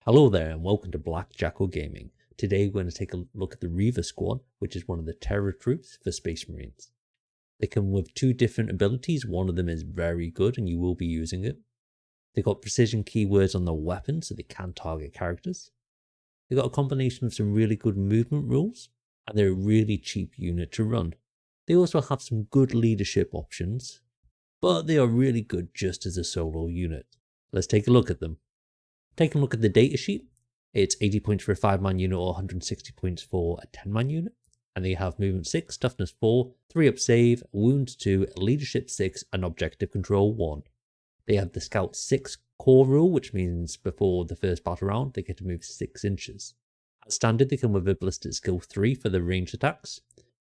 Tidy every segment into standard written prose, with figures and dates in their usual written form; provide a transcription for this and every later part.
Hello there and welcome to Black Jackal Gaming. Today we're going to take a look at the Reaver squad, which is one of the terror troops for Space Marines. They come with two different abilities. One of them is very good and you will be using it. They've got precision keywords on their weapons so they can target characters. They've got a combination of some really good movement rules and they're a really cheap unit to run. They also have some good leadership options, but they are really good just as a solo unit. Let's take a look at them. Taking a look at the datasheet, it's 80 points for a 5-man unit or 160 points for a 10-man unit. And they have movement 6, toughness 4, 3 up save, wounds 2, leadership 6, and objective control 1. They have the scout 6 core rule, which means before the first battle round, they get to move 6 inches. As standard, they come with a ballistic skill 3 for the ranged attacks.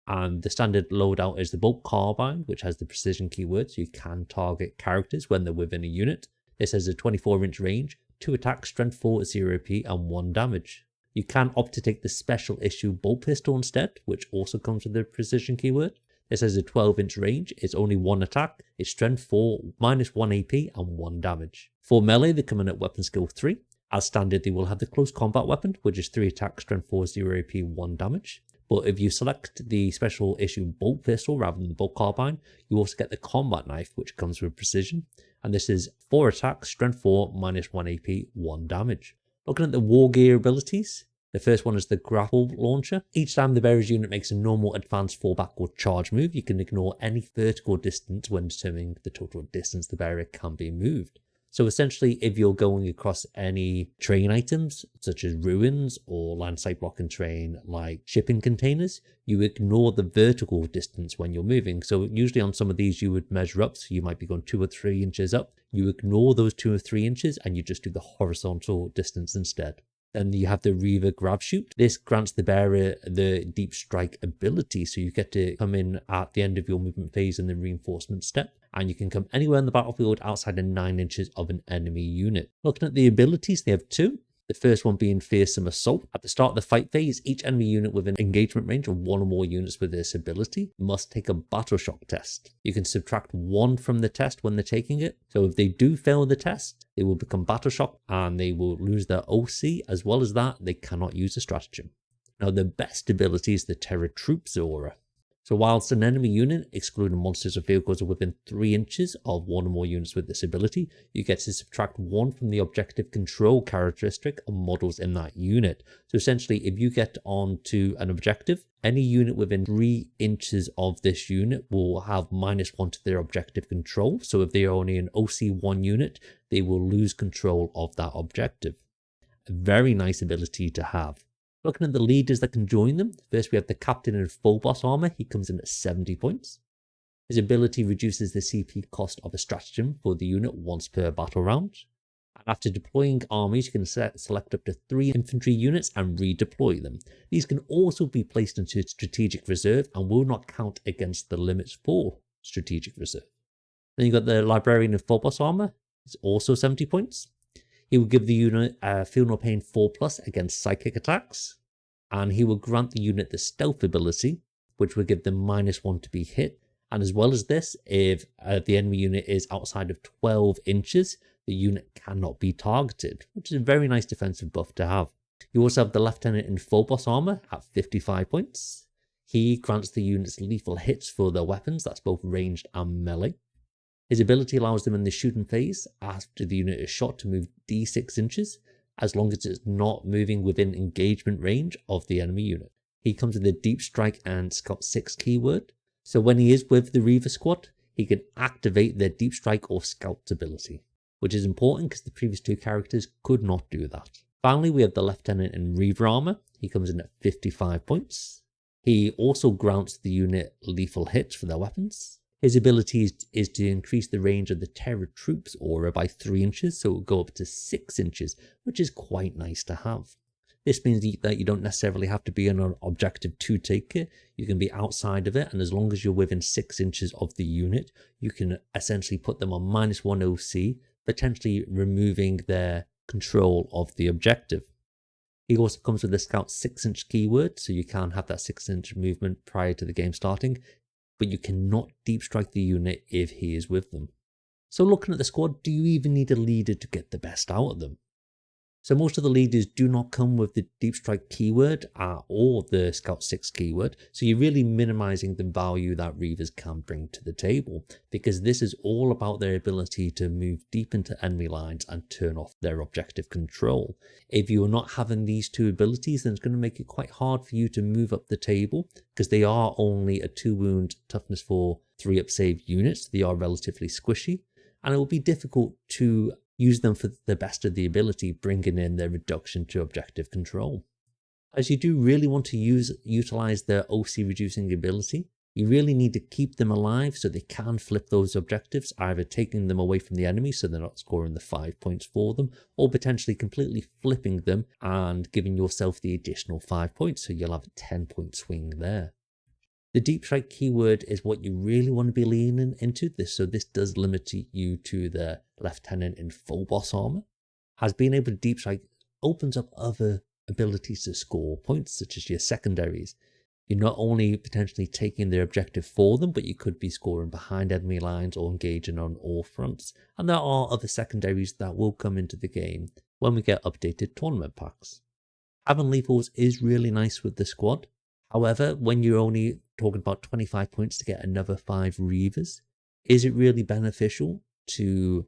And the standard loadout is the bolt carbine, which has the precision keyword, so you can target characters when they're within a unit. This has a 24-inch range, 2 attacks, strength 4, 0p, and 1 damage. You can opt to take the special issue bolt pistol instead, which also comes with the precision keyword. This has a 12-inch range, it's only 1 attack, it's strength 4, minus 1 AP, and 1 damage. For melee, they come in at weapon skill 3. As standard, they will have the close combat weapon, which is 3 attacks, strength 4, 0 AP, 1 damage. But if you select the special issue bolt pistol rather than the bolt carbine, you also get the combat knife, which comes with precision. And this is 4 attacks, strength 4, minus 1 AP, 1 damage. Looking at the war gear abilities, the first one is the grapple launcher. Each time the bearer's unit makes a normal advanced fallback or charge move, you can ignore any vertical distance when determining the total distance the bearer can be moved. So essentially, if you're going across any terrain items, such as ruins or line of sight blocking terrain like shipping containers, you ignore the vertical distance when you're moving. So usually on some of these, you would measure up. So you might be going 2 or 3 inches up. You ignore those 2 or 3 inches and you just do the horizontal distance instead. Then you have the Reaver grab shoot. This grants the bearer the deep strike ability, so you get to come in at the end of your movement phase in the reinforcement step, and you can come anywhere on the battlefield outside of 9 inches of an enemy unit. Looking at the abilities, they have 2. The first one being Fearsome Assault. At the start of the fight phase, each enemy unit within engagement range of 1 or more units with this ability must take a battle shock test. You can subtract 1 from the test when they're taking it. So if they do fail the test, they will become battle shocked and they will lose their OC. As well as that, they cannot use a stratagem. Now the best ability is the Terror Troops aura. So whilst an enemy unit, excluding monsters or vehicles, are within 3 inches of 1 or more units with this ability, you get to subtract 1 from the objective control characteristic of models in that unit. So essentially, if you get onto an objective, any unit within 3 inches of this unit will have minus 1 to their objective control. So if they are only an OC1 unit, they will lose control of that objective. A very nice ability to have. Looking at the leaders that can join them, first we have the captain in full boss armor. He comes in at 70 points. His ability reduces the CP cost of a stratagem for the unit once per battle round. And after deploying armies, you can select up to 3 infantry units and redeploy them. These can also be placed into strategic reserve and will not count against the limits for strategic reserve. Then you've got the librarian in full boss armor. It's also 70 points. He will give the unit Feel No Pain 4+ against psychic attacks, and he will grant the unit the stealth ability, which will give them minus 1 to be hit. And as well as this, if the enemy unit is outside of 12 inches, the unit cannot be targeted, which is a very nice defensive buff to have. You also have the lieutenant in full boss armor at 55 points. He grants the units lethal hits for their weapons, that's both ranged and melee. His ability allows them in the shooting phase after the unit is shot to move D6 inches, as long as it's not moving within engagement range of the enemy unit. He comes with a deep strike and Scout 6 keyword, so when he is with the Reaver squad, he can activate their deep strike or scout ability, which is important because the previous 2 characters could not do that. Finally, we have the lieutenant in Reaver armor. He comes in at 55 points. He also grants the unit lethal hits for their weapons. His ability is to increase the range of the Terror Troops aura by 3 inches, so it will go up to 6 inches, which is quite nice to have. This means that you don't necessarily have to be on an objective to take it. You can be outside of it, and as long as you're within 6 inches of the unit, you can essentially put them on minus 1 OC, potentially removing their control of the objective. He also comes with the Scout 6-inch keyword, so you can have that 6-inch movement prior to the game starting, but you cannot deep strike the unit if he is with them. So looking at the squad, do you even need a leader to get the best out of them? So most of the leaders do not come with the Deep Strike keyword or the Scout 6 keyword, so you're really minimizing the value that Reivers can bring to the table, because this is all about their ability to move deep into enemy lines and turn off their objective control. If you are not having these two abilities, then it's going to make it quite hard for you to move up the table, because they are only a 2 wound toughness 4, 3 up save units. They are relatively squishy, and it will be difficult to use them for the best of the ability, bringing in their reduction to objective control. As you do really want to utilize their OC reducing ability, you really need to keep them alive so they can flip those objectives, either taking them away from the enemy so they're not scoring the 5 points for them, or potentially completely flipping them and giving yourself the additional 5 points, so you'll have a 10-point swing there. The Deep Strike keyword is what you really want to be leaning into this, so this does limit you to the Lieutenant in full boss armor. As being able to Deep Strike opens up other abilities to score points, such as your secondaries. You're not only potentially taking their objective for them, but you could be scoring behind enemy lines or engaging on all fronts. And there are other secondaries that will come into the game when we get updated tournament packs. Having lethals is really nice with the squad. However, when you're only talking about 25 points to get another 5 Reivers, is it really beneficial to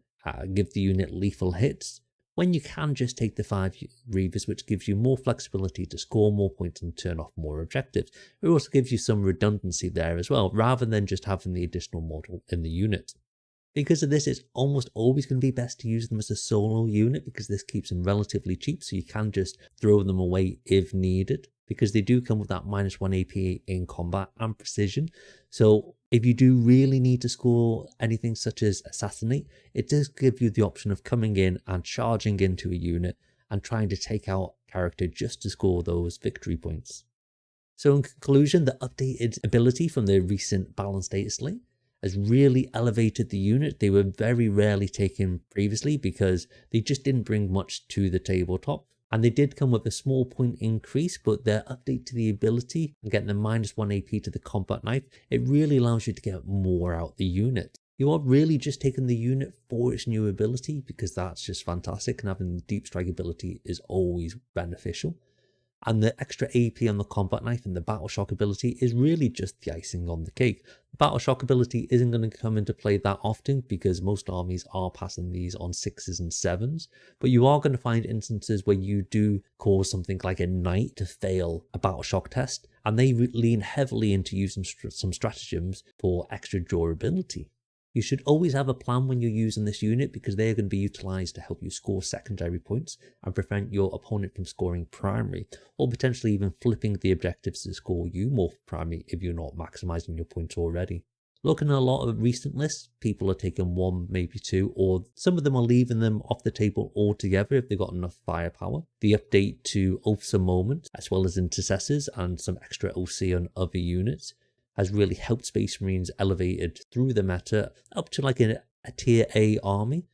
give the unit lethal hits when you can just take the 5 Reivers, which gives you more flexibility to score more points and turn off more objectives? It also gives you some redundancy there as well, rather than just having the additional model in the unit. Because of this, it's almost always going to be best to use them as a solo unit, because this keeps them relatively cheap, so you can just throw them away if needed, because they do come with that -1 AP in combat and precision. So if you do really need to score anything such as assassinate, it does give you the option of coming in and charging into a unit and trying to take out a character just to score those victory points. So in conclusion, the updated ability from the recent balanced data slate has really elevated the unit. They were very rarely taken previously because they just didn't bring much to the tabletop. And they did come with a small point increase, but their update to the ability and getting the -1 AP to the combat knife, it really allows you to get more out the unit. You are really just taking the unit for its new ability, because that's just fantastic, and having the Deep Strike ability is always beneficial. And the extra AP on the combat knife and the Battle Shock ability is really just the icing on the cake. The Battle Shock ability isn't going to come into play that often because most armies are passing these on 6s and 7s, but you are going to find instances where you do cause something like a knight to fail a Battle Shock test, and they lean heavily into using some stratagems for extra durability. You should always have a plan when you're using this unit, because they are going to be utilized to help you score secondary points and prevent your opponent from scoring primary, or potentially even flipping the objectives to score you more primary if you're not maximizing your points already. Looking at a lot of recent lists, people are taking 1, maybe 2, or some of them are leaving them off the table altogether if they've got enough firepower. The update to Oaths a Moment, as well as Intercessors and some extra OC on other units, has really helped Space Marines elevated through the meta up to like a tier A army.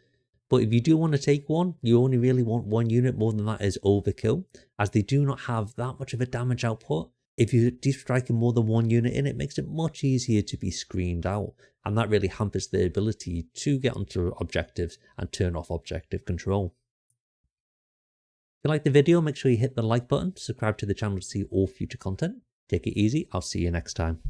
But if you do want to take one, you only really want 1 unit. More than that is overkill, as they do not have that much of a damage output. If you're deep striking more than 1 unit in, it makes it much easier to be screened out, and that really hampers their ability to get onto objectives and turn off objective control. If you like the video, make sure you hit the like button, subscribe to the channel to see all future content. Take it easy, I'll see you next time.